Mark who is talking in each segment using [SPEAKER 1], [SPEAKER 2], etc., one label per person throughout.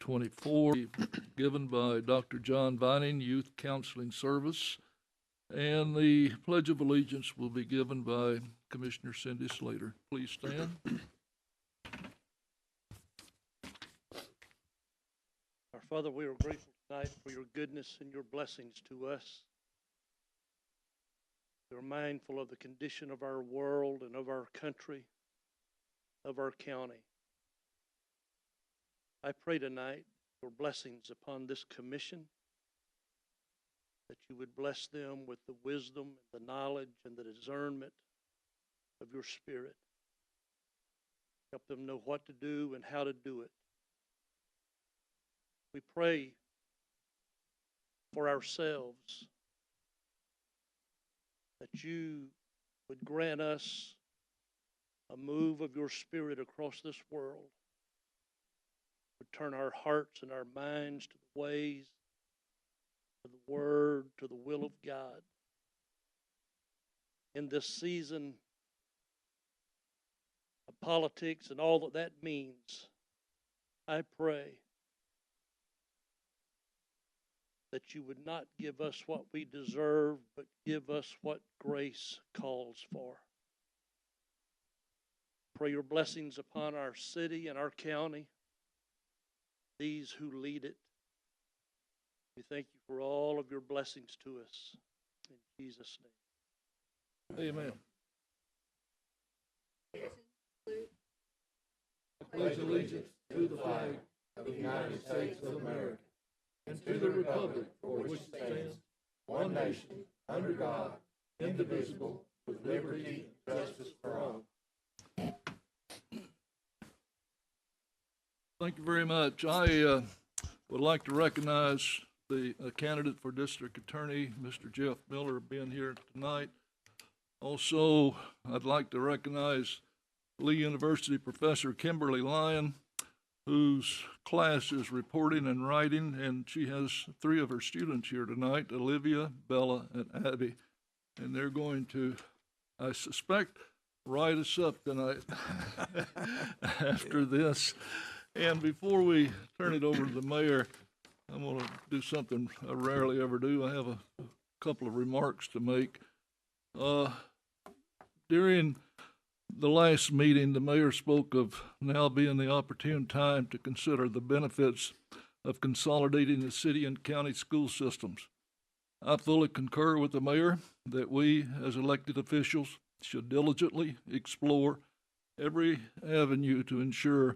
[SPEAKER 1] 2024, given by Dr. John Vining, Youth Counseling Service. And the Pledge of Allegiance will be given by Commissioner Cindy Slater. Please stand.
[SPEAKER 2] Our Father, we are grateful tonight for your goodness and your blessings to us. We are mindful of the condition of our world and of our country, of our county. I pray tonight for blessings upon this commission, that you would bless them with the wisdom, the knowledge, and the discernment of your Spirit. Help them know what to do and how to do it. We pray for ourselves that you would grant us a move of your Spirit across this world. Would turn our hearts and our minds to the ways, to the Word, to the will of God. In this season of politics and all that means, I pray that you would not give us what we deserve, but give us what grace calls for. Pray your blessings upon our city and our county, these who lead it. We thank you for all of your blessings to us. In Jesus' name.
[SPEAKER 1] Amen. I pledge allegiance to the flag of the United States of America and to the republic for which it stands, one nation, under God, indivisible, with liberty and justice for all. Thank you very much. I would like to recognize the candidate for district attorney, Mr. Jeff Miller, being here tonight. Also, I'd like to recognize Lee University Professor Kimberly Lyon, whose class is reporting and writing, and she has 3 of her students here tonight, Olivia, Bella, and Abby. And they're going to, I suspect, write us up tonight after this. And before we turn it over to the mayor, I'm going to do something I rarely ever do. I have a couple of remarks to make. During the last meeting, the mayor spoke of now being the opportune time to consider the benefits of consolidating the city and county school systems. I fully concur with the mayor that we, as elected officials, should diligently explore every avenue to ensure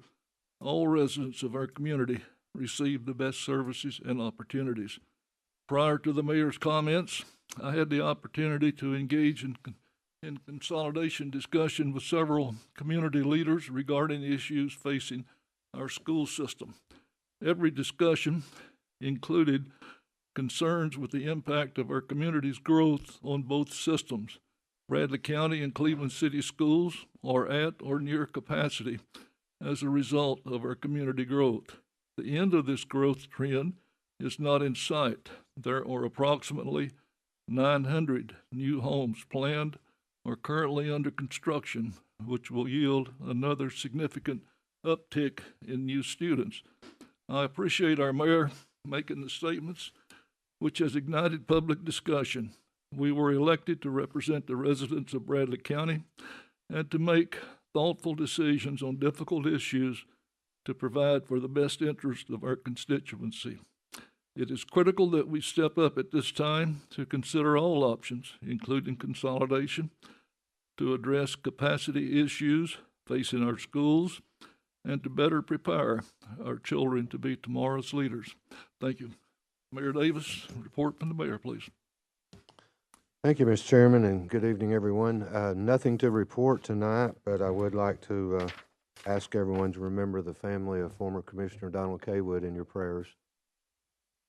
[SPEAKER 1] all residents of our community receive the best services and opportunities. Prior to the mayor's comments, I had the opportunity to engage in consolidation discussion with several community leaders regarding issues facing our school system. Every discussion included concerns with the impact of our community's growth on both systems. Bradley County and Cleveland City schools are at or near capacity as a result of our community growth. The end of this growth trend is not in sight. There are approximately 900 new homes planned or currently under construction, which will yield another significant uptick in new students. I appreciate our mayor making the statements, which has ignited public discussion. We were elected to represent the residents of Bradley County and to make thoughtful decisions on difficult issues to provide for the best interest of our constituency. It is critical that we step up at this time to consider all options, including consolidation, to address capacity issues facing our schools and to better prepare our children to be tomorrow's leaders. Thank you. Mayor Davis, report from the mayor, please.
[SPEAKER 3] Thank you, Mr. Chairman, and good evening, everyone. Nothing to report tonight, but I would like to ask everyone to remember the family of former Commissioner Donald Kaywood in your prayers.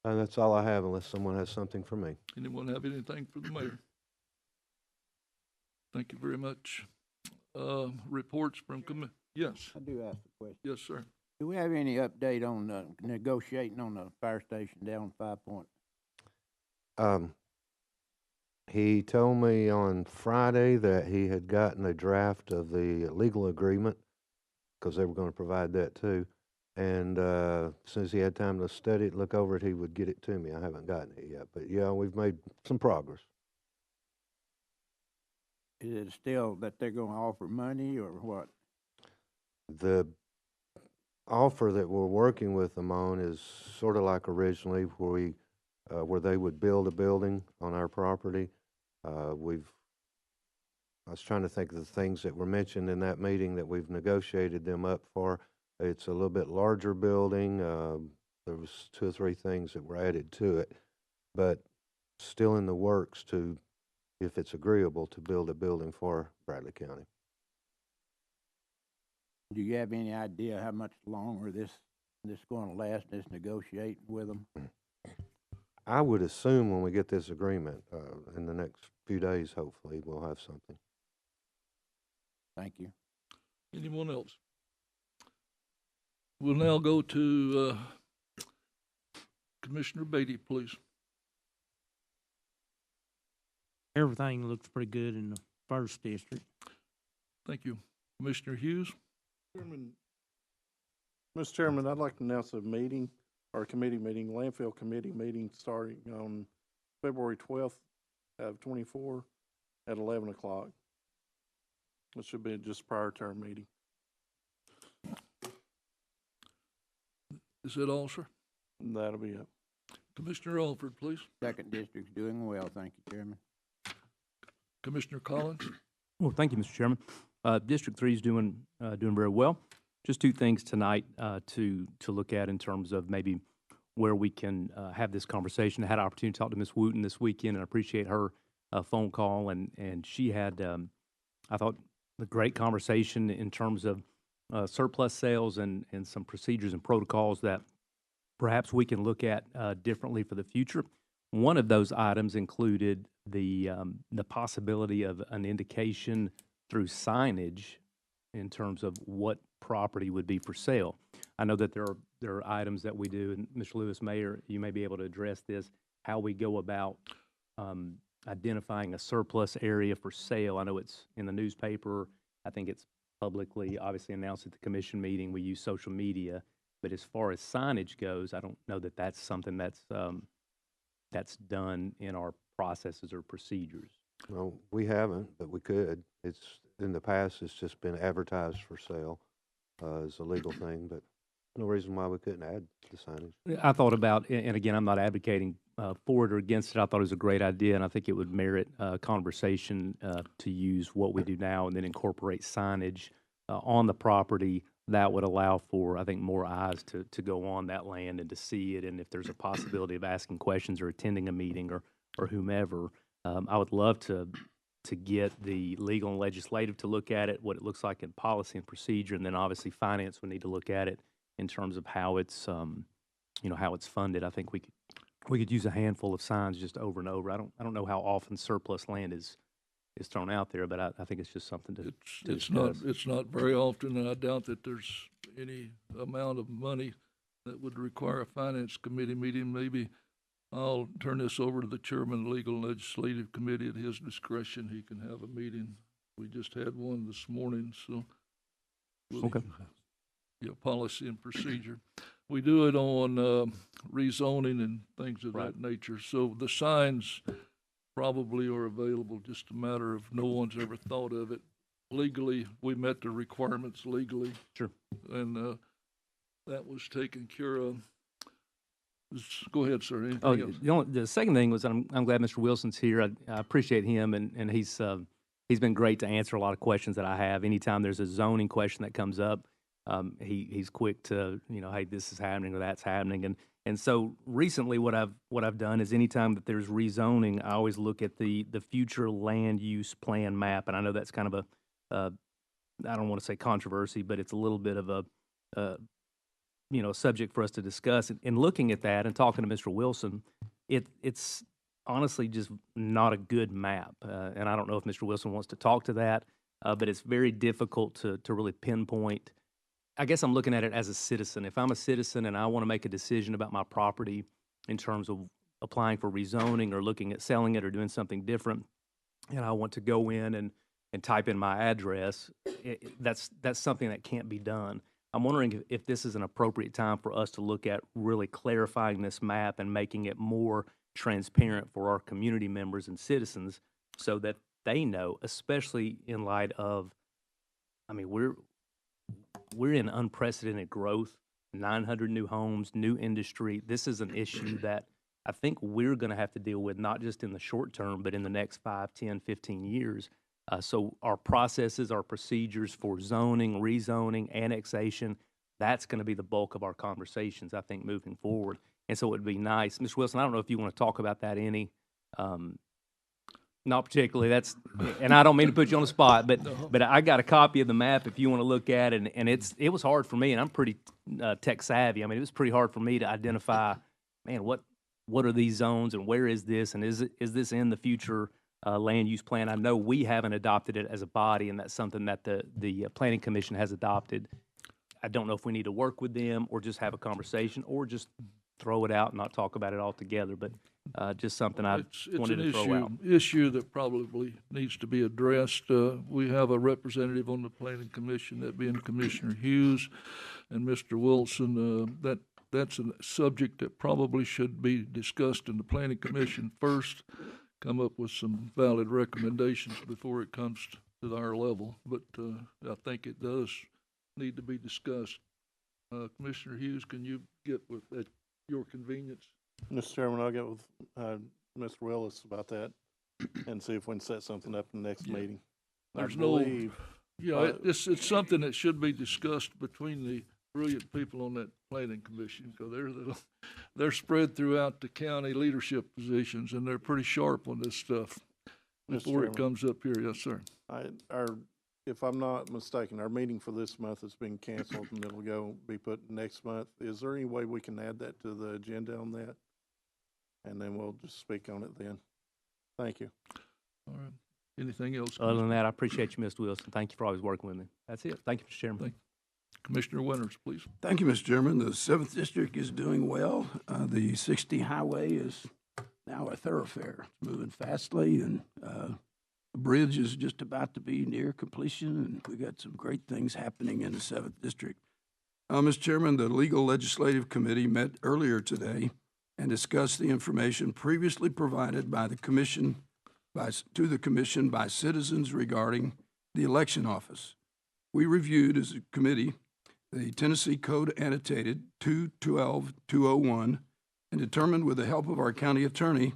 [SPEAKER 3] And that's all I have, unless someone has something for me.
[SPEAKER 1] Anyone have anything for the mayor? Thank you very much. Reports from yes.
[SPEAKER 4] I do ask a question.
[SPEAKER 1] Yes, sir.
[SPEAKER 4] Do we have any update on negotiating on the fire station down 5 Point?
[SPEAKER 3] He told me on Friday that he had gotten a draft of the legal agreement, because they were going to provide that too, And as soon as he had time to study it, look over it, he would get it to me. I haven't gotten it yet, but yeah, we've made some progress.
[SPEAKER 4] Is it still that they're gonna offer money or what?
[SPEAKER 3] The offer that we're working with them on is sort of like originally where they would build a building on our property. I was trying to think of the things that were mentioned in that meeting that we've negotiated them up for. It's a little bit larger building. There was 2 or 3 things that were added to it, but still in the works to, if it's agreeable, to build a building for Bradley County.
[SPEAKER 4] Do you have any idea how much longer this gonna last, this negotiating with them?
[SPEAKER 3] I would assume when we get this agreement, in the next few days, hopefully, we'll have something.
[SPEAKER 4] Thank you.
[SPEAKER 1] Anyone else? We'll now go to Commissioner Beatty, please.
[SPEAKER 5] Everything looks pretty good in the first district.
[SPEAKER 1] Thank you. Commissioner Hughes?
[SPEAKER 6] Mr. Chairman, I'd like to announce a meeting, or a committee meeting, landfill committee meeting starting on February 12th of 24 at 11 o'clock. It should be just prior to our meeting.
[SPEAKER 1] Is that all, sir?
[SPEAKER 6] And that'll be it.
[SPEAKER 1] Commissioner Alford, please.
[SPEAKER 4] Second district's doing well, thank you, Chairman.
[SPEAKER 1] Commissioner Collins?
[SPEAKER 7] Well, thank you, Mr. Chairman. District 3 is doing very well. Just 2 things tonight to look at in terms of maybe where we can have this conversation. I had an opportunity to talk to Ms. Wooten this weekend, and I appreciate her phone call, and she had, I thought, a great conversation in terms of surplus sales and some procedures and protocols that perhaps we can look at differently for the future. One of those items included the possibility of an indication through signage in terms of what property would be for sale. I know that there are items that we do, and Mr. Lewis Mayor, you may be able to address this, how we go about identifying a surplus area for sale. I know it's in the newspaper. I think it's publicly, obviously, announced at the commission meeting. We use social media. But as far as signage goes, I don't know that that's something that's done in our processes or procedures.
[SPEAKER 3] Well, we haven't, but we could. It's, in the past, it's just been advertised for sale as a legal thing, but no reason why we couldn't add the signage.
[SPEAKER 7] I thought about, and again, I'm not advocating for it or against it. I thought it was a great idea, and I think it would merit conversation to use what we do now and then incorporate signage on the property that would allow for, I think, more eyes to go on that land and to see it. And if there's a possibility of asking questions or attending a meeting or whomever, I would love to get the legal and legislative to look at it, what it looks like in policy and procedure, and then obviously finance would need to look at it in terms of how it's, how it's funded. I think we could use a handful of signs just over and over. I don't know how often surplus land is thrown out there, but I think it's just something to discuss.
[SPEAKER 1] It's not very often, and I doubt that there's any amount of money that would require a finance committee meeting. Maybe I'll turn this over to the chairman of the Legal and Legislative Committee at his discretion. He can have a meeting. We just had one this morning, so.
[SPEAKER 7] Okay.
[SPEAKER 1] Yeah, policy and procedure. We do it on rezoning and things of that nature. So the signs probably are available, just a matter of no one's ever thought of it. Legally, we met the requirements legally.
[SPEAKER 7] Sure.
[SPEAKER 1] And that was taken care of. Go ahead, sir. Anything else?
[SPEAKER 7] The second thing was I'm glad Mr. Wilson's here. I appreciate him, and he's been great to answer a lot of questions that I have. Anytime there's a zoning question that comes up, he's quick to, hey, this is happening or that's happening. And so recently what I've done is anytime that there's rezoning, I always look at the future land use plan map. And I know that's kind of I don't want to say controversy, but it's a little bit of a subject for us to discuss. And looking at that and talking to Mr. Wilson, it's honestly just not a good map. And I don't know if Mr. Wilson wants to talk to that, but it's very difficult to really pinpoint. I guess I'm looking at it as a citizen. If I'm a citizen and I want to make a decision about my property in terms of applying for rezoning or looking at selling it or doing something different, and I want to go in and type in my address, that's something that can't be done. I'm wondering if this is an appropriate time for us to look at really clarifying this map and making it more transparent for our community members and citizens so that they know, especially in light of, I mean, we're in unprecedented growth, 900 new homes, new industry. This is an issue that I think we're going to have to deal with, not just in the short term, but in the next 5, 10, 15 years. So our processes, our procedures for zoning, rezoning, annexation, that's going to be the bulk of our conversations, I think, moving forward. And so it would be nice. Ms. Wilson, I don't know if you want to talk about that any. Not particularly. And I don't mean to put you on the spot, but I got a copy of the map if you want to look at it. And it was hard for me, and I'm pretty tech savvy. I mean, it was pretty hard for me to identify, man, what are these zones and where is this, and is this in the future land use plan? I know we haven't adopted it as a body, and that's something that the Planning Commission has adopted. I don't know if we need to work with them or just have a conversation or just throw it out and not talk about it altogether, but just something I wanted to throw out.
[SPEAKER 1] It's an issue that probably needs to be addressed. We have a representative on the Planning Commission, that being Commissioner Hughes and Mr. Wilson. That's a subject that probably should be discussed in the Planning Commission first, come up with some valid recommendations before it comes to our level. But I think it does need to be discussed. Commissioner Hughes, can you get with at your convenience?
[SPEAKER 6] Mr. Chairman, I'll get with Mr. Willis about that and see if we can set something up in the next meeting.
[SPEAKER 1] There's
[SPEAKER 6] I believe,
[SPEAKER 1] it's something that should be discussed between the brilliant people on that planning commission, because they're spread throughout the county leadership positions, and they're pretty sharp on this stuff before it comes up here. Yes, sir.
[SPEAKER 6] if I'm not mistaken, our meeting for this month has been canceled and it'll be put next month. Is there any way we can add that to the agenda on that? And then we'll just speak on it then. Thank you.
[SPEAKER 1] All right. Anything else?
[SPEAKER 7] Other than that, I appreciate you, Mr. Wilson. Thank you for always working with me. That's it. Thank you, Mr. Chairman.
[SPEAKER 1] Thank you. Commissioner Winters, please.
[SPEAKER 8] Thank you, Mr. Chairman. The 7th District is doing well. The 60 highway is now a thoroughfare. It's moving fastly, and the bridge is just about to be near completion, and we got some great things happening in the 7th District. Mr. Chairman, the Legal Legislative Committee met earlier today and discussed the information previously provided by the Commission to the Commission by citizens regarding the election office. We reviewed as a committee the Tennessee Code Annotated 212-201 and determined with the help of our county attorney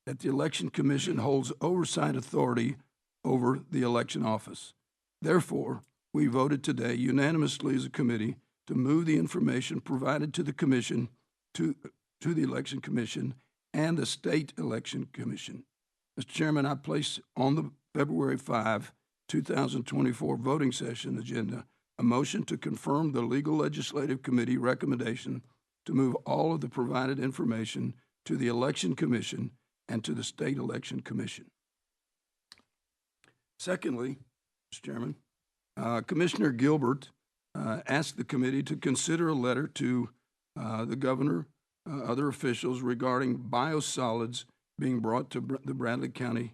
[SPEAKER 8] that the Election Commission holds oversight authority over the election office. Therefore, we voted today unanimously as a committee to move the information provided to the Commission to the Election Commission and the State Election Commission. Mr. Chairman, I place on the February 5, 2024 voting session agenda a motion to confirm the Legal Legislative Committee recommendation to move all of the provided information to the Election Commission and to the State Election Commission. Secondly, Mr. Chairman, Commissioner Gilbert asked the committee to consider a letter to the governor, other officials regarding biosolids being brought to the Bradley County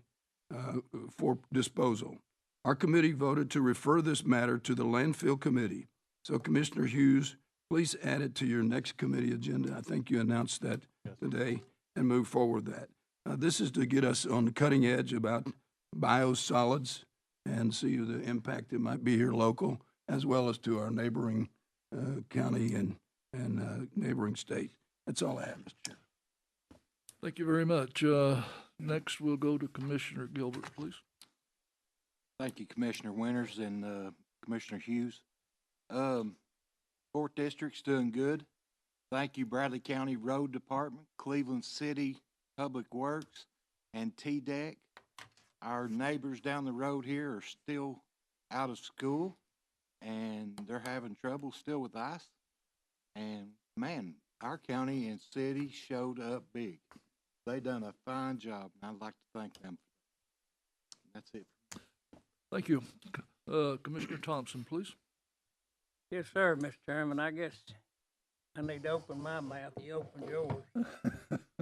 [SPEAKER 8] for disposal. Our committee voted to refer this matter to the Landfill Committee. So, Commissioner Hughes, please add it to your next committee agenda. I think you announced that today, and move forward with that. This is to get us on the cutting edge about biosolids and see the impact it might be here local, as well as to our neighboring county and neighboring state. That's all I have, Mr. Chairman.
[SPEAKER 1] Thank you very much. Next, we'll go to Commissioner Gilbert, please.
[SPEAKER 9] Thank you, Commissioner Winters and Commissioner Hughes. 4th District's doing good. Thank you, Bradley County Road Department, Cleveland City Public Works, and TDEC. Our neighbors down the road here are still out of school, and they're having trouble still with ice. And, man, our county and city showed up big. They done a fine job, and I'd like to thank them. That's it.
[SPEAKER 1] Thank you. Commissioner Thompson, please.
[SPEAKER 10] Yes, sir, Mr. Chairman. I guess I need to open my mouth. You open yours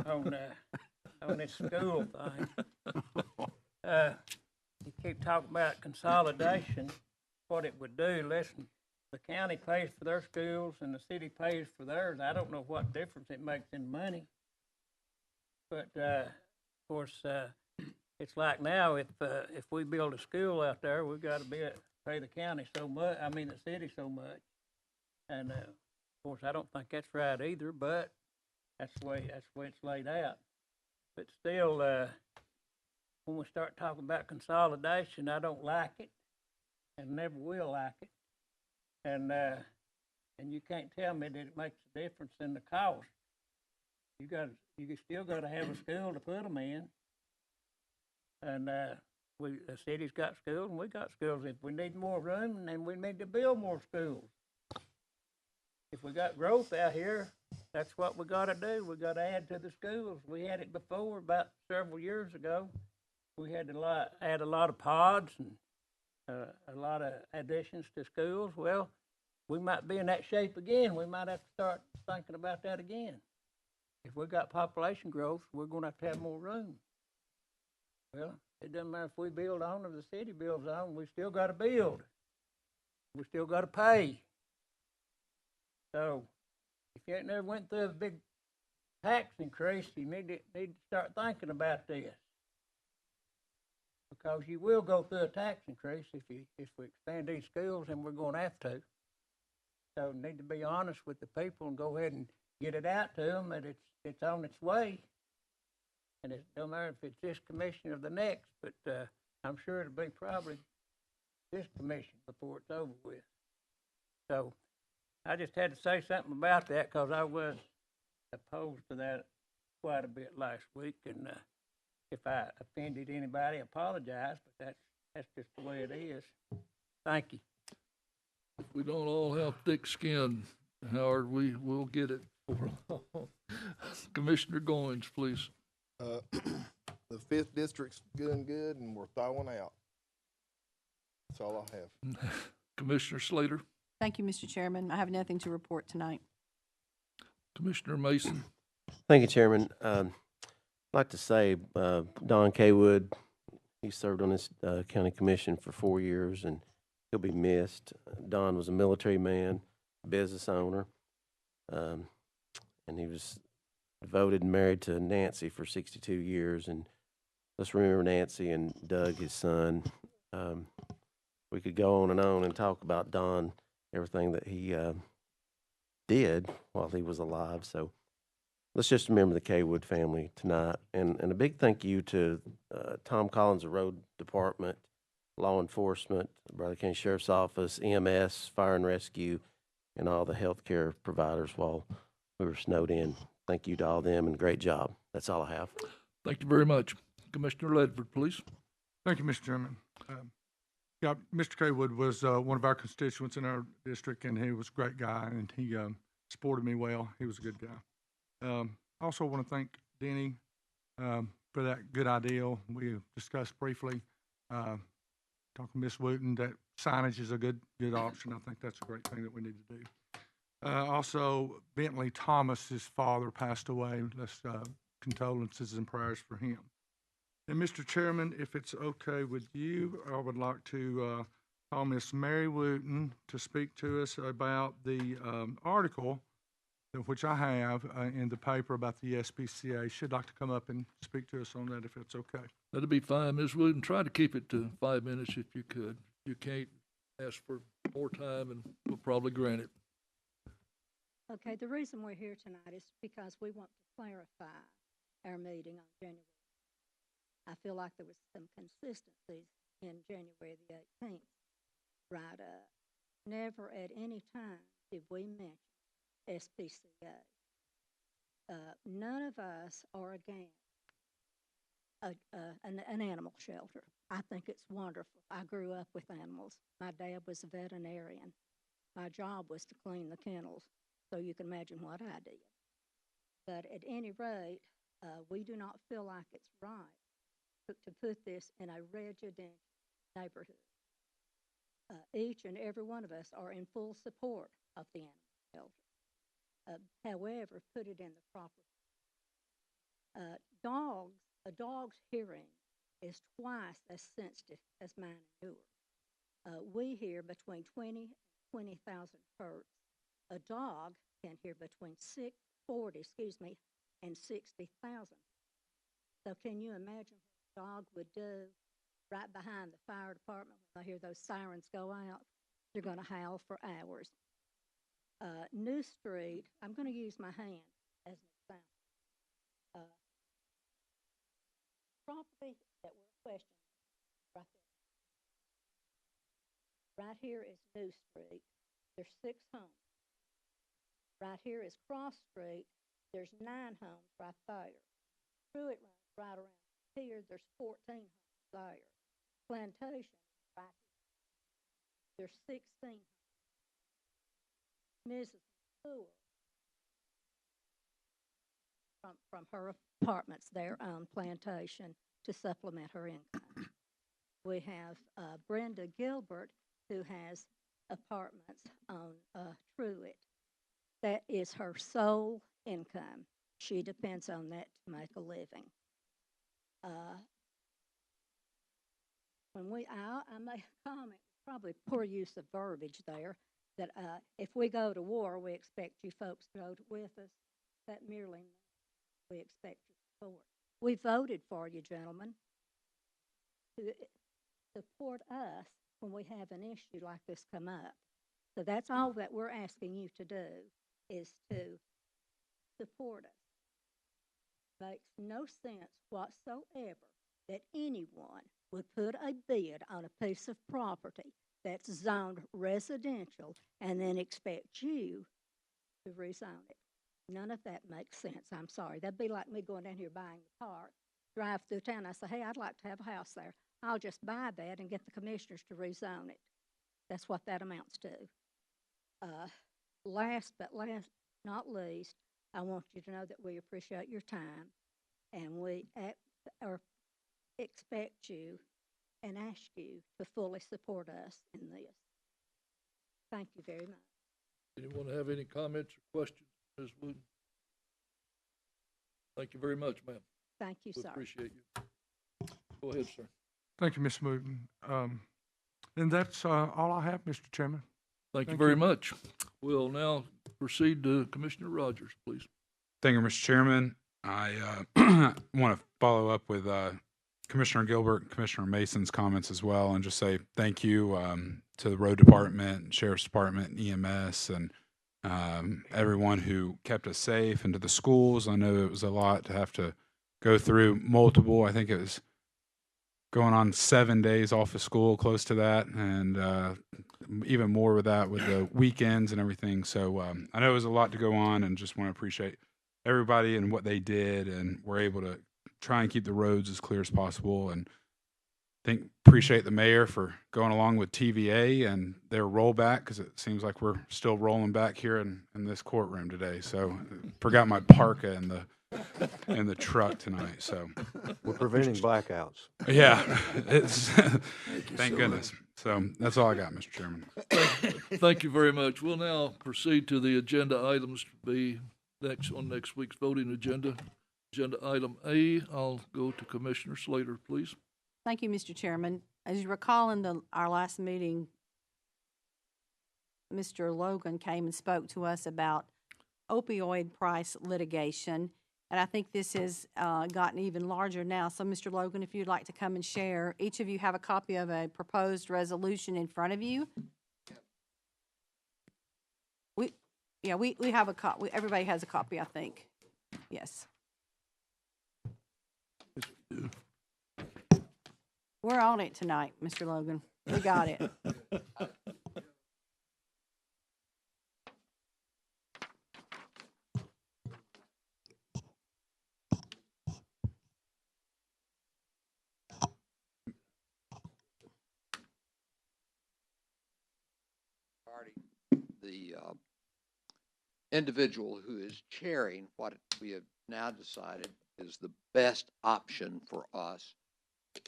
[SPEAKER 10] on this school thing. You keep talking about consolidation, what it would do. Listen, the county pays for their schools and the city pays for theirs. I don't know what difference it makes in money. But, of course, it's like now, if we build a school out there, we've got to pay the county so much, the city so much. And, of course, I don't think that's right either, but that's the way it's laid out. But still, when we start talking about consolidation, I don't like it and never will like it. And you can't tell me that it makes a difference in the cost. You still got to have a school to put them in. And the city's got schools and we got schools. If we need more room, then we need to build more schools. If we got growth out here, that's what we got to do. We got to add to the schools. We had it before, about several years ago. We had to add a lot of pods and a lot of additions to schools. Well, we might be in that shape again. We might have to start thinking about that again. If we got population growth, we're going to have more room. Well, it doesn't matter if we build on or the city builds on. We still got to build. We still got to pay. So, if you ain't never went through a big tax increase, you need to start thinking about this. Because you will go through a tax increase if we expand these schools, and we're going to have to. So, we need to be honest with the people and go ahead and get it out to them that it's on its way. And it don't matter if it's this commission or the next, but I'm sure it'll be probably this commission before it's over with. So I just had to say something about that because I was opposed to that quite a bit last week. And if I offended anybody, I apologize, but that's just the way it is. Thank you.
[SPEAKER 1] We don't all have thick skin, Howard. We will get it. Commissioner Goins, please.
[SPEAKER 11] The 5th district's doing good, and we're thawing out. That's all I have.
[SPEAKER 1] Commissioner Slater. Thank you, Mr. Chairman. I have nothing to report tonight. Commissioner Mason.
[SPEAKER 12] Thank you, Chairman. I'd like to say Don Kaywood, he served on this county commission for 4 years, and he'll be missed. Don was a military man, business owner, and he was devoted and married to Nancy for 62 years. And let's remember Nancy and Doug, his son. We could go on and talk about Don, everything that he did while he was alive. So let's just remember the Kaywood family tonight. And a big thank you to Tom Collins, the road department, law enforcement, Bradley County Sheriff's Office, EMS, fire and rescue, and all the healthcare providers while we were snowed in. Thank you to all of them, and great job. That's all I have.
[SPEAKER 1] Thank you very much. Commissioner Ledford, please.
[SPEAKER 13] Thank you, Mr. Chairman. Mr. Kaywood was one of our constituents in our district, and he was a great guy, and he supported me well. He was a good guy. I also want to thank Denny for that good idea we discussed briefly. Talking to Ms. Wooten, that signage is a good option. I think that's a great thing that we need to do. Also, Bentley Thomas's father passed away. Let's condolences and prayers for him. And Mr. Chairman, if it's okay with you, I would like to call Miss Mary Wooten to speak to us about the article which I have in the paper about the SPCA. She'd like to come up and speak to us on that if it's okay.
[SPEAKER 1] That'll be fine, Ms. Wooten. Try to keep it to 5 minutes if you could. If you can't, ask for more time and we'll probably grant it.
[SPEAKER 14] Okay, the reason we're here tonight is because we want to clarify our meeting on January. I feel like there was some consistencies in January the 18th. Right up. Never at any time did we mention SPCA. None of us are against an animal shelter. I think it's wonderful. I grew up with animals. My dad was a veterinarian. My job was to clean the kennels, so you can imagine what I did. But at any rate, we do not feel like it's right to put this in a residential neighborhood. Each and every one of us are in full support of the animal shelter. However, put it in the proper. A dog's hearing is twice as sensitive as mine and yours. We hear between 20 and 20,000 hertz. A dog can hear between 40, and 60,000. So can you imagine what a dog would do right behind the fire department when they hear those sirens go out? They're going to howl for hours. New Street, I'm going to use my hand as an example. Property that we're questioning right there. Right here is New Street. There's 6 homes. Right here is Cross Street. There's 9 homes right there. Pruitt runs right around here. There's 14 homes there. Plantation right here. There's 16 homes. Mrs. Poole from her apartments there on Plantation to supplement her income. We have Brenda Gilbert, who has apartments on Truett. That is her sole income. She depends on that to make a living. When I make a comment, probably poor use of verbiage there, that if we go to war, we expect you folks to go with us. That merely means we expect your support. We voted for you, gentlemen, to support us when we have an issue like this come up. So that's all that we're asking you to do, is to support us. Makes no sense whatsoever that anyone would put a bid on a piece of property that's zoned residential and then expect you to rezone it. None of that makes sense. I'm sorry. That'd be like me going down here buying a park, drive through town. I say, hey, I'd like to have a house there. I'll just buy that and get the commissioners to rezone it. That's what that amounts to. Last but not least, I want you to know that we appreciate your time, and we expect you and ask you to fully support us in this. Thank you very much.
[SPEAKER 1] Anyone have any comments or questions, Ms. Wood? Thank you very much, ma'am.
[SPEAKER 14] Thank you,
[SPEAKER 1] We
[SPEAKER 14] sir.
[SPEAKER 1] appreciate you. Go ahead, sir.
[SPEAKER 13] Thank you, Ms. Wooten. And that's all I have, Mr. Chairman.
[SPEAKER 1] Thank you very much. We'll now proceed to Commissioner Rogers, please.
[SPEAKER 15] Thank you, Mr. Chairman. I want to follow up with Commissioner Gilbert and Commissioner Mason's comments as well, and just say thank you to the Road Department, Sheriff's Department, EMS, and everyone who kept us safe, and to the schools. I know it was a lot to have to go through multiple. I think it was going on 7 days off of school, close to that, and even more with that with the weekends and everything. So I know it was a lot to go on, and just want to appreciate everybody and what they did, and we're able to try and keep the roads as clear as possible. And appreciate the mayor for going along with TVA and their rollback, because it seems like we're still rolling back here in this courtroom today. So forgot my parka in the truck tonight. So
[SPEAKER 3] we're preventing blackouts.
[SPEAKER 15] Yeah, it's thank goodness. So that's all I got, Mr. Chairman.
[SPEAKER 1] Thank you very much. We'll now proceed to the agenda items to be on next week's voting agenda. Agenda item A, I'll go to Commissioner Slater, please.
[SPEAKER 16] Thank you, Mr. Chairman. As you recall, in our last meeting, Mr. Logan came and spoke to us about opioid price litigation, and I think this has gotten even larger now. So, Mr. Logan, if you'd like to come and share, each of you have a copy of a proposed resolution in front of you. We have a copy. Everybody has a copy, I think. Yes. We're on it tonight, Mr. Logan. We got it.
[SPEAKER 17] The individual who is chairing what we have now decided is the best option for us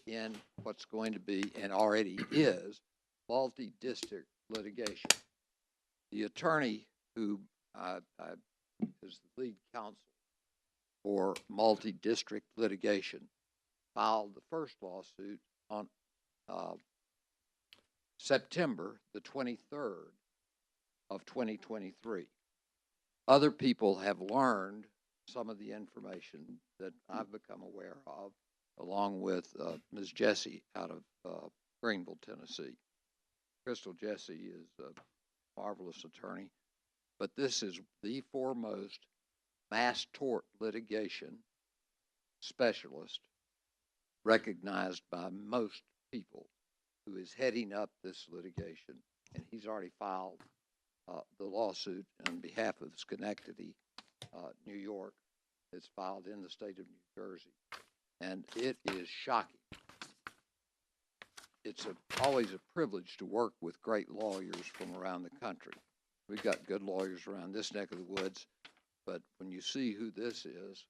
[SPEAKER 17] in what's going to be, and already is, multi-district litigation. The attorney who is the lead counsel for multi-district litigation filed the first lawsuit on September the 23rd of 2023. Other people have learned some of the information that I've become aware of, along with Ms. Jessie out of Greenville, Tennessee. Crystal Jessie is a marvelous attorney, but this is the foremost mass tort litigation specialist recognized by most people, who is heading up this litigation, and he's already filed the lawsuit on behalf of Schenectady, New York. It's filed in the state of New Jersey, and it is shocking. It's always a privilege to work with great lawyers from around the country. We've got good lawyers around this neck of the woods, but when you see who this is,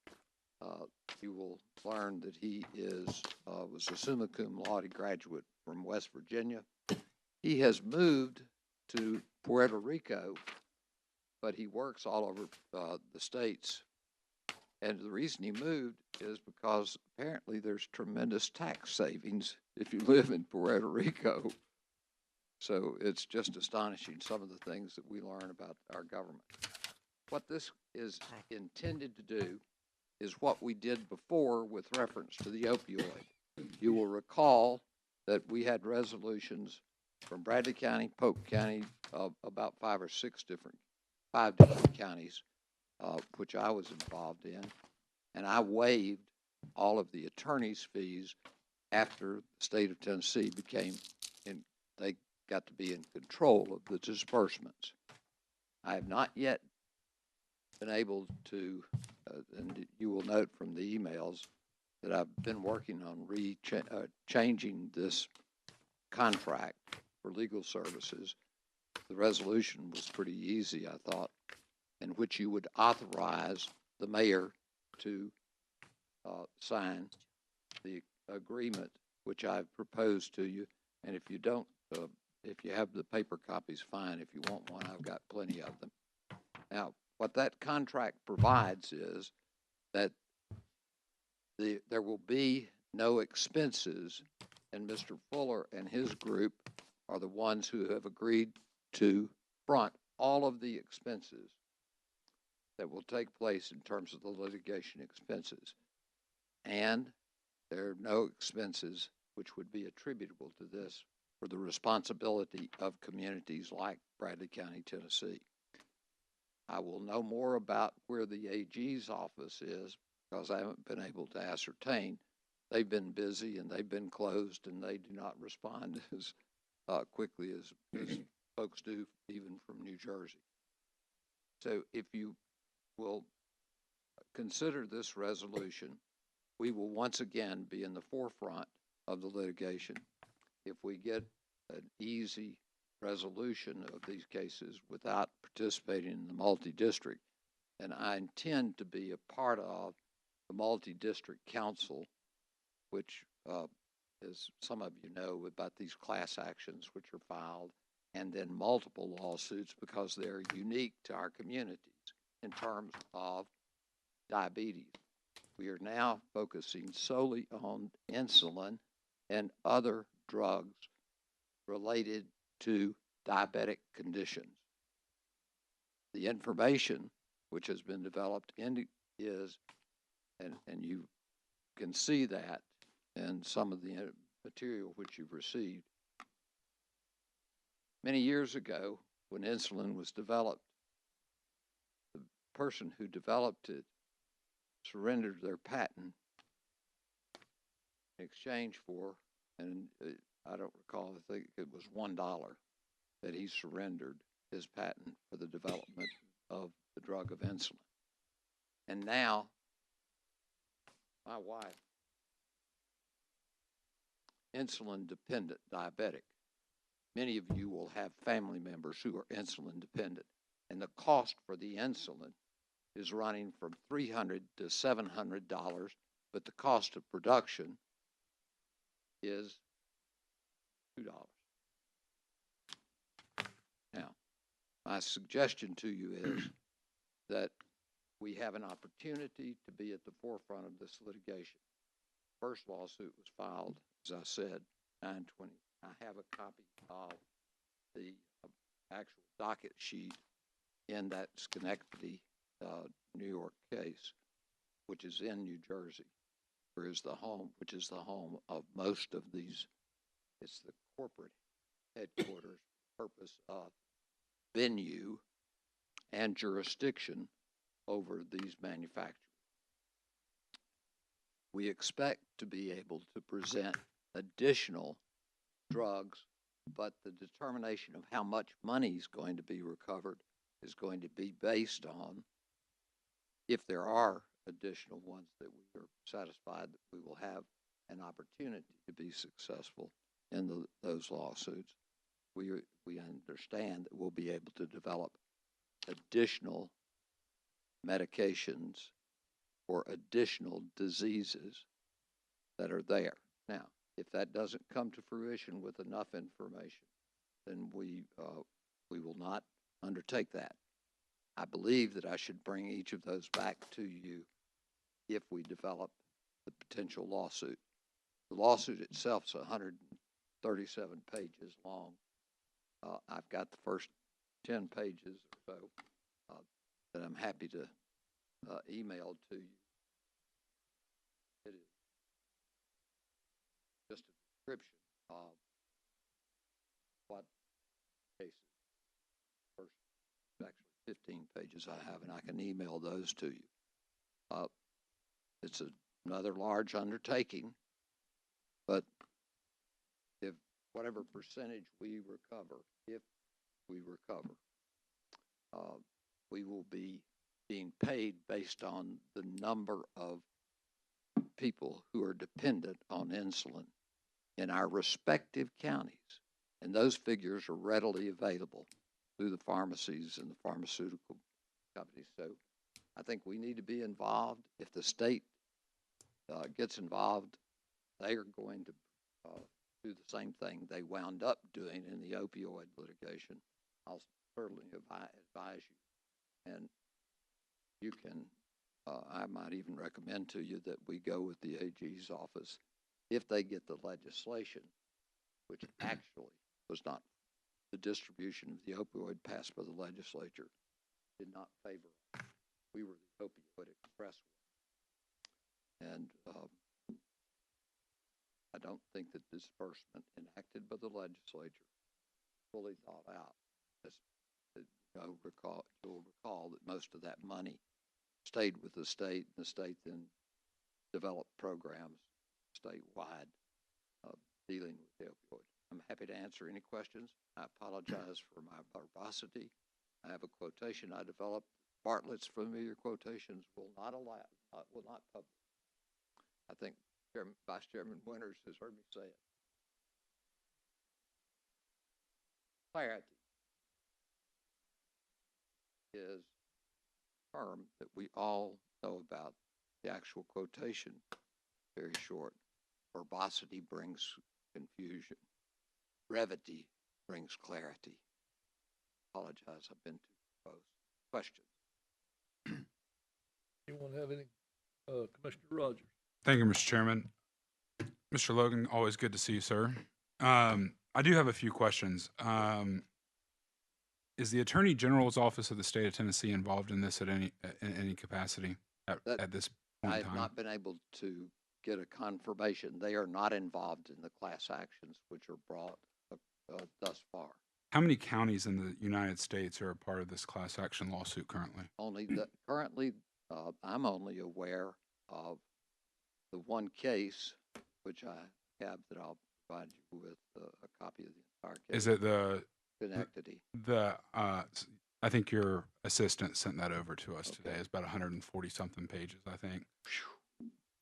[SPEAKER 17] you will learn that he was a summa cum laude graduate from West Virginia. He has moved to Puerto Rico, but he works all over the states. And the reason he moved is because apparently there's tremendous tax savings if you live in Puerto Rico. So it's just astonishing, some of the things that we learn about our government. What this is intended to do is what we did before with reference to the opioid. You will recall that we had resolutions from Bradley County, Polk County, about 5 or 6 different counties, which I was involved in, and I waived all of the attorney's fees after the state of Tennessee they got to be in control of the disbursements. I have not yet been able to, and you will note from the emails that I've been working on changing this contract for legal services. The resolution was pretty easy, I thought, in which you would authorize the mayor to sign the agreement which I've proposed to you. And if you don't, if you have the paper copies, fine. If you want one, I've got plenty of them. Now, what that contract provides is that there will be no expenses, and Mr. Fuller and his group are the ones who have agreed to front all of the expenses that will take place in terms of the litigation expenses. And there are no expenses which would be attributable to this for the responsibility of communities like Bradley County, Tennessee. I will know more about where the AG's office is because I haven't been able to ascertain. They've been busy and they've been closed, and they do not respond as quickly as folks do, even from New Jersey. So if you will consider this resolution, we will once again be in the forefront of the litigation. If we get an easy resolution of these cases without participating in the multi-district, and I intend to be a part of the multi-district council, which as some of you know about these class actions which are filed, and then multiple lawsuits because they're unique to our communities in terms of diabetes. We are now focusing solely on insulin and other drugs related to diabetic conditions. The information which has been developed is, and you can see that in some of the material which you've received. Many years ago, when insulin was developed, the person who developed it surrendered their patent in exchange for, and I don't recall, I think it was $1 that he surrendered his patent for the development of the drug of insulin. And now, my wife, insulin dependent diabetic. Many of you will have family members who are insulin dependent, and the cost for the insulin is running from $300 to $700, but the cost of production is $2. Now, my suggestion to you is that we have an opportunity to be at the forefront of this litigation. First lawsuit was filed, as I said, 9/20. I have a copy of the actual docket sheet in that Schenectady, New York case, which is in New Jersey, which is the home of most of these. It's the corporate headquarters, purpose of venue and jurisdiction over these manufacturers. We expect to be able to present additional drugs, but the determination of how much money is going to be recovered is going to be based on if there are additional ones that we are satisfied that we will have an opportunity to be successful in those lawsuits. We understand that we'll be able to develop additional medications for additional diseases that are there. Now, if that doesn't come to fruition with enough information, then we will not undertake that. I believe that I should bring each of those back to you if we develop the potential lawsuit. The lawsuit itself is 137 pages long. I've got the first 10 pages or so that I'm happy to email to you. It is just a description of what cases. First, actually 15 pages I have, and I can email those to you. It's another large undertaking, but if whatever percentage we recover, if we recover, we will be being paid based on the number of people who are dependent on insulin in our respective counties. And those figures are readily available through the pharmacies and the pharmaceutical companies. So I think we need to be involved. If the state gets involved, they are going to do the same thing they wound up doing in the opioid litigation. I'll certainly advise you. And you can, I might even recommend to you that we go with the AG's office if they get the legislation, which actually was not the distribution of the opioid passed by the legislature, did not favor. We were the opioid express. And I don't think that disbursement enacted by the legislature fully thought out. You'll recall that most of that money stayed with the state, and the state then developed programs statewide dealing with the opioid. I'm happy to answer any questions. I apologize for my verbosity. I have a quotation I developed. Bartlett's familiar quotations will not publish. I think Vice Chairman Winters has heard me say it. Clarity is a term that we all know about. The actual quotation, very short. Verbosity brings confusion. Brevity brings clarity. Apologize, I've been too close. Questions?
[SPEAKER 1] Anyone have any? Commissioner Rogers.
[SPEAKER 15] Thank you, Mr. Chairman. Mr. Logan, always good to see you, sir. I do have a few questions. Is the Attorney General's Office of the State of Tennessee involved in this in any capacity at this point
[SPEAKER 17] I
[SPEAKER 15] in
[SPEAKER 17] have
[SPEAKER 15] time?
[SPEAKER 17] not been able to get a confirmation. They are not involved in the class actions which are brought thus far.
[SPEAKER 15] How many counties in the United States are a part of this class action lawsuit currently?
[SPEAKER 17] Currently, I'm only aware of the one case, which I have that I'll provide you with a copy of the entire case.
[SPEAKER 15] Is it the
[SPEAKER 17] Schenectady?
[SPEAKER 15] I think your assistant sent that over to us today. It's about 140 something pages, I think.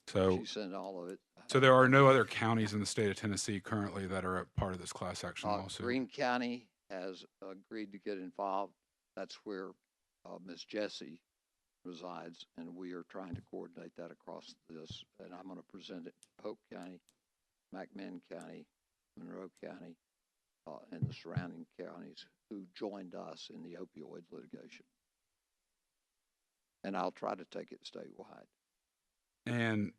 [SPEAKER 15] So
[SPEAKER 17] She sent all of it.
[SPEAKER 15] So there are no other counties in the state of Tennessee currently that are a part of this class action lawsuit?
[SPEAKER 17] Greene County has agreed to get involved. That's where Ms. Jessie resides, and we are trying to coordinate that across this. And I'm going to present it to Polk County, McMinn County, Monroe County, and the surrounding counties who joined us in the opioid litigation. And I'll try to take it statewide.
[SPEAKER 15] And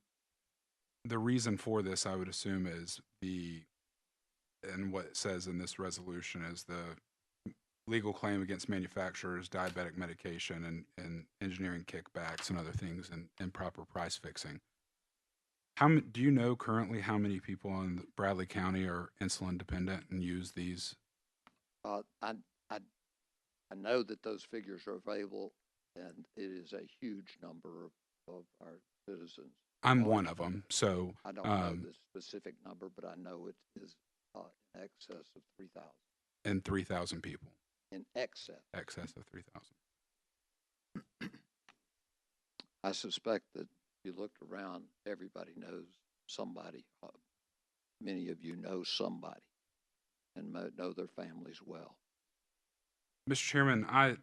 [SPEAKER 15] the reason for this, I would assume, is and what it says in this resolution is the legal claim against manufacturers, diabetic medication, and engineering kickbacks and other things, and improper price fixing. Do you know currently how many people in Bradley County are insulin dependent and use these?
[SPEAKER 17] I know that those figures are available, and it is a huge number of our citizens.
[SPEAKER 15] I'm one of them, so
[SPEAKER 17] I don't know the specific number, but I know it is in excess of 3,000.
[SPEAKER 15] And 3,000 people.
[SPEAKER 17] In excess.
[SPEAKER 15] Excess of 3,000.
[SPEAKER 17] I suspect that if you looked around, everybody knows somebody. Many of you know somebody and know their families well.
[SPEAKER 15] Mr. Chairman, I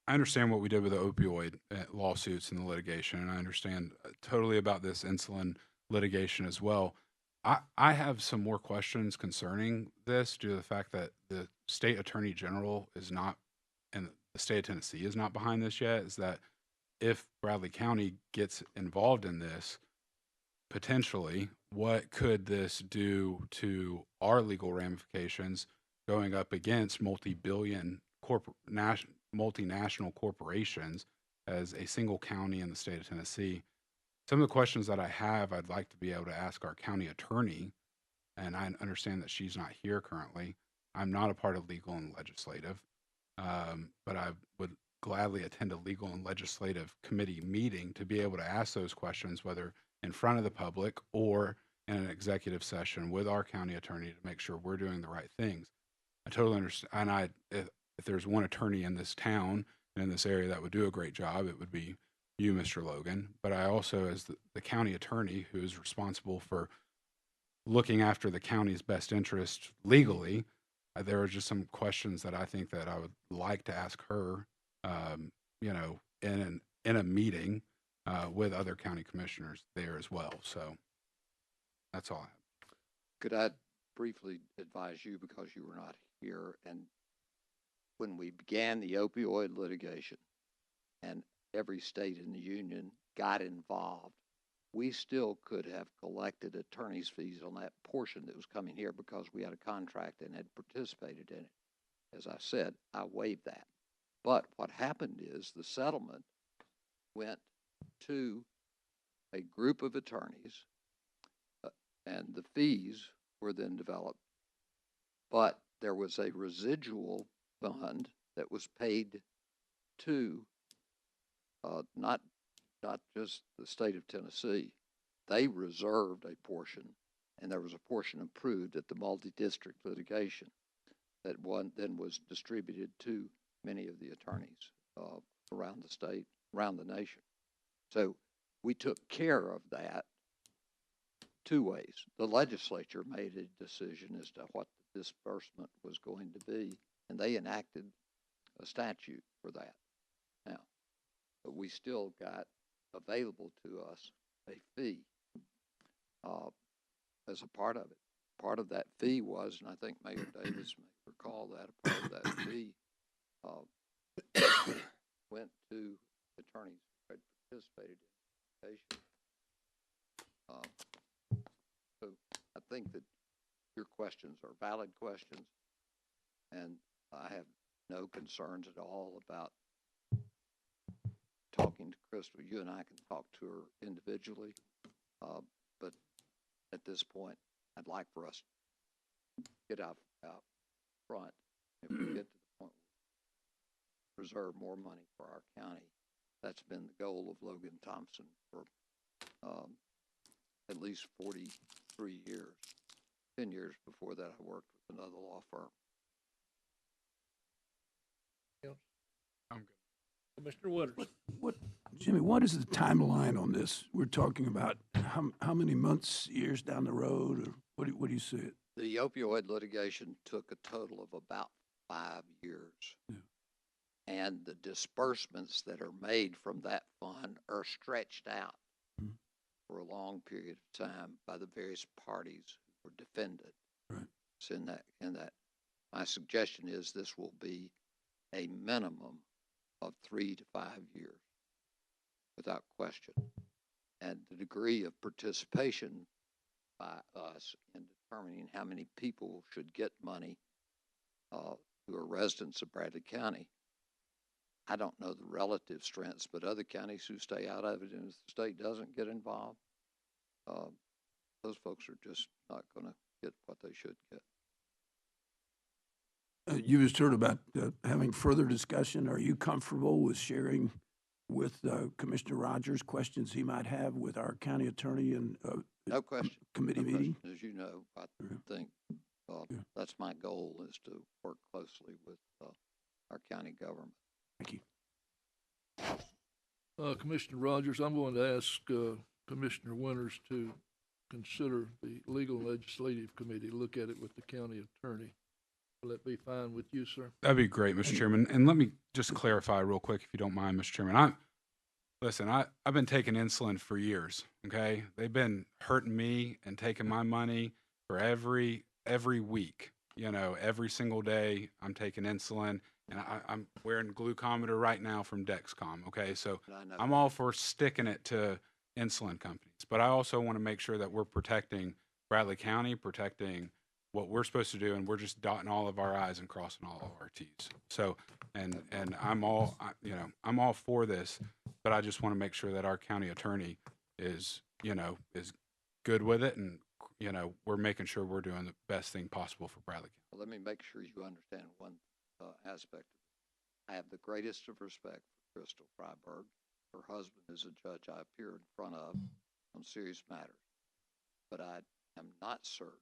[SPEAKER 15] understand what we did with the opioid lawsuits and the litigation, and I understand totally about this insulin litigation as well. I have some more questions concerning this due to the fact that the state attorney general is not, and the state of Tennessee is not behind this yet, is that if Bradley County gets involved in this, potentially, what could this do to our legal ramifications going up against multi-billion multinational corporations as a single county in the state of Tennessee? Some of the questions that I have, I'd like to be able to ask our county attorney, and I understand that she's not here currently. I'm not a part of legal and legislative, but I would gladly attend a legal and legislative committee meeting to be able to ask those questions, whether in front of the public or in an executive session with our county attorney to make sure we're doing the right things. I totally understand, and if there's one attorney in this town and in this area that would do a great job, it would be you, Mr. Logan. But I also, as the county attorney who is responsible for looking after the county's best interest legally, there are just some questions that I think that I would like to ask her, in a meeting with other county commissioners there as well. So that's all I have.
[SPEAKER 17] Could I briefly advise you, because you were not here, and when we began the opioid litigation and every state in the union got involved, we still could have collected attorney's fees on that portion that was coming here because we had a contract and had participated in it. As I said, I waived that. But what happened is the settlement went to a group of attorneys, and the fees were then developed. But there was a residual fund that was paid to not just the state of Tennessee. They reserved a portion, and there was a portion approved at the multi-district litigation that then was distributed to many of the attorneys around the state, around the nation. So we took care of that two ways. The legislature made a decision as to what the disbursement was going to be, and they enacted a statute for that. Now, but we still got available to us a fee as a part of it. Part of that fee was, and I think Mayor Davis may recall that, a part of that fee went to attorneys who had participated in litigation. So I think that your questions are valid questions, and I have no concerns at all about talking to Crystal. You and I can talk to her individually, but at this point, I'd like for us to get out front. If we get to the point where we reserve more money for our county, that's been the goal of Logan Thompson for at least 43 years. 10 years before that, I worked with another law firm.
[SPEAKER 15] I'm good.
[SPEAKER 2] Mr. Wooders.
[SPEAKER 8] Jimmy, what is the timeline on this? We're talking about how many months, years down the road, or what do you see it?
[SPEAKER 17] The opioid litigation took a total of about 5 years.
[SPEAKER 8] Yeah.
[SPEAKER 17] And the disbursements that are made from that fund are stretched out for a long period of time by the various parties who were defended.
[SPEAKER 8] Right.
[SPEAKER 17] So in that, my suggestion is this will be a minimum of 3 to 5 years, without question. And the degree of participation by us in determining how many people should get money who are residents of Bradley County. I don't know the relative strengths, but other counties who stay out of it and the state doesn't get involved, those folks are just not going to get what they should get.
[SPEAKER 8] You just heard about having further discussion. Are you comfortable with sharing with Commissioner Rogers questions he might have with our county attorney and
[SPEAKER 17] No question.
[SPEAKER 8] committee
[SPEAKER 17] No
[SPEAKER 8] meeting?
[SPEAKER 17] question. As you know, I think that's my goal, is to work closely with our county government.
[SPEAKER 8] Thank
[SPEAKER 1] you. Commissioner Rogers, I'm going to ask Commissioner Winters to consider the Legal and Legislative Committee, look at it with the county attorney. Will that be fine with you, sir?
[SPEAKER 15] That'd be great, Mr. Chairman. And let me just clarify real quick, if you don't mind, Mr. Chairman. I've been taking insulin for years, okay? They've been hurting me and taking my money for every week. You know, every single day I'm taking insulin, and I'm wearing glucometer right now from Dexcom, okay? So I'm all for sticking it to insulin companies, but I also want to make sure that we're protecting Bradley County, protecting what we're supposed to do, and we're just dotting all of our I's and crossing all of our T's. So, and I'm all for this, but I just want to make sure that our county attorney is good with it, and we're making sure we're doing the best thing possible for Bradley County.
[SPEAKER 17] Well, let me make sure you understand one aspect. I have the greatest of respect for Crystal Freiberg. Her husband is a judge I appear in front of on serious matters, but I am not certain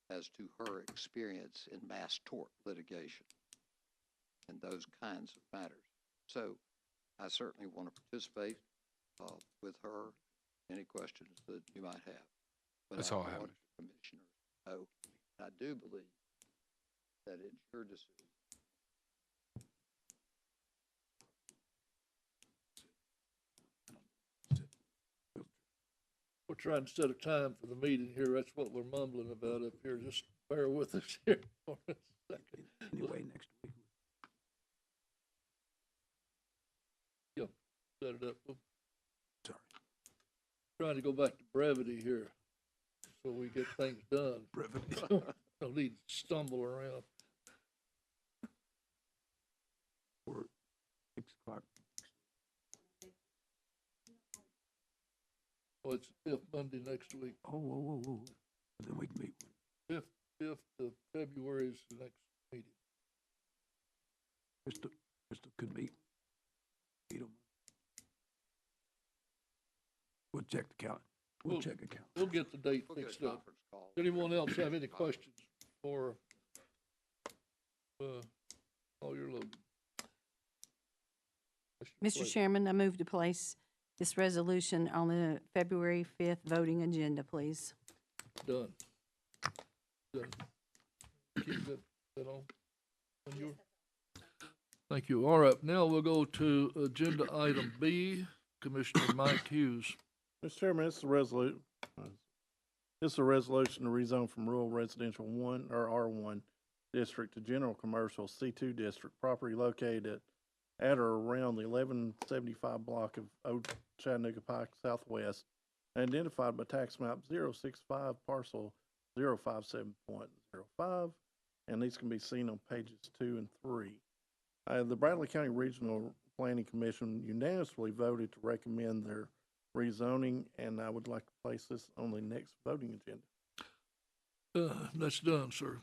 [SPEAKER 17] as to her experience in mass tort litigation and those kinds of matters. So I certainly want to participate with her. Any questions that you might have? But
[SPEAKER 15] that's all I have.
[SPEAKER 17] Commissioner, I do believe that it's your decision.
[SPEAKER 1] We're trying to set a time for the meeting here. That's what we're mumbling about up here. Just bear with us here for a second.
[SPEAKER 8] Anyway, next week.
[SPEAKER 1] Yeah, set it up.
[SPEAKER 8] Sorry.
[SPEAKER 1] Trying to go back to brevity here so we get things done.
[SPEAKER 8] Brevity.
[SPEAKER 1] Don't need to stumble around.
[SPEAKER 8] Or 6 o'clock.
[SPEAKER 1] Well, it's the 5th Monday next week.
[SPEAKER 8] Oh, whoa. Then we can meet.
[SPEAKER 1] 5th of February is the next meeting.
[SPEAKER 8] Crystal could meet. Meet them. We'll check the calendar. We'll check the calendar.
[SPEAKER 1] We'll get the date fixed up. Does anyone else have any questions for all your load?
[SPEAKER 16] Mr. Chairman, I move to place this resolution on the February 5th voting agenda, please.
[SPEAKER 1] Done. Keep that on your. Thank you. All right, now we'll go to agenda item B, Commissioner Mike Hughes.
[SPEAKER 6] Mr. Chairman, it's a resolution to rezone from rural residential R1 district to general commercial C2 district, property located at or around the 1175 block of Old Chattanooga Pike Southwest, identified by tax map 065 parcel 057.05, and these can be seen on pages 2 and 3. The Bradley County Regional Planning Commission unanimously voted to recommend their rezoning, and I would like to place this on the next voting agenda.
[SPEAKER 1] That's done, sir.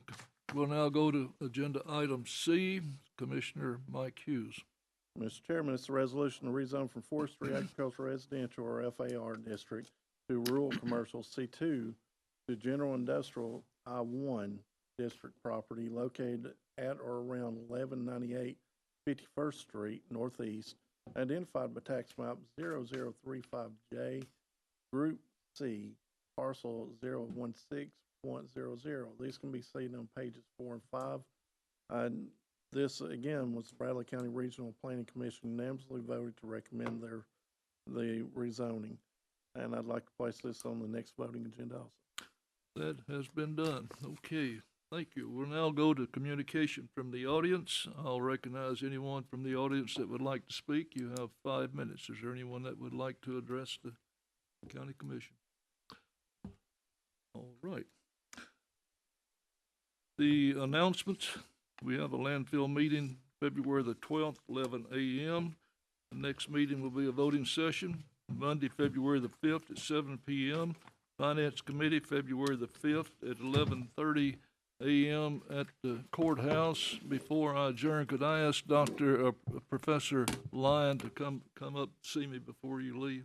[SPEAKER 1] We'll now go to agenda item C, Commissioner Mike Hughes.
[SPEAKER 6] Mr. Chairman, it's a resolution to rezone from Forestry Agricultural Residential, or FAR district, to rural commercial C2 to general industrial I1 district property located at or around 1198 51st Street Northeast, identified by tax map 0035J, Group C, parcel 016.00. These can be seen on pages 4 and 5. This, again, was the Bradley County Regional Planning Commission unanimously voted to recommend the rezoning. And I'd like to place this on the next voting agenda also.
[SPEAKER 1] That has been done. Okay, thank you. We'll now go to communication from the audience. I'll recognize anyone from the audience that would like to speak. You have 5 minutes. Is there anyone that would like to address the county commission? All right. The announcements, We have a landfill meeting February the 12th, 11 a.m. The next meeting will be a voting session, Monday, February the 5th at 7 p.m. Finance Committee, February the 5th at 11:30 a.m. at the courthouse. Before I adjourn, could I ask Professor Lyon to come up and see me before you leave?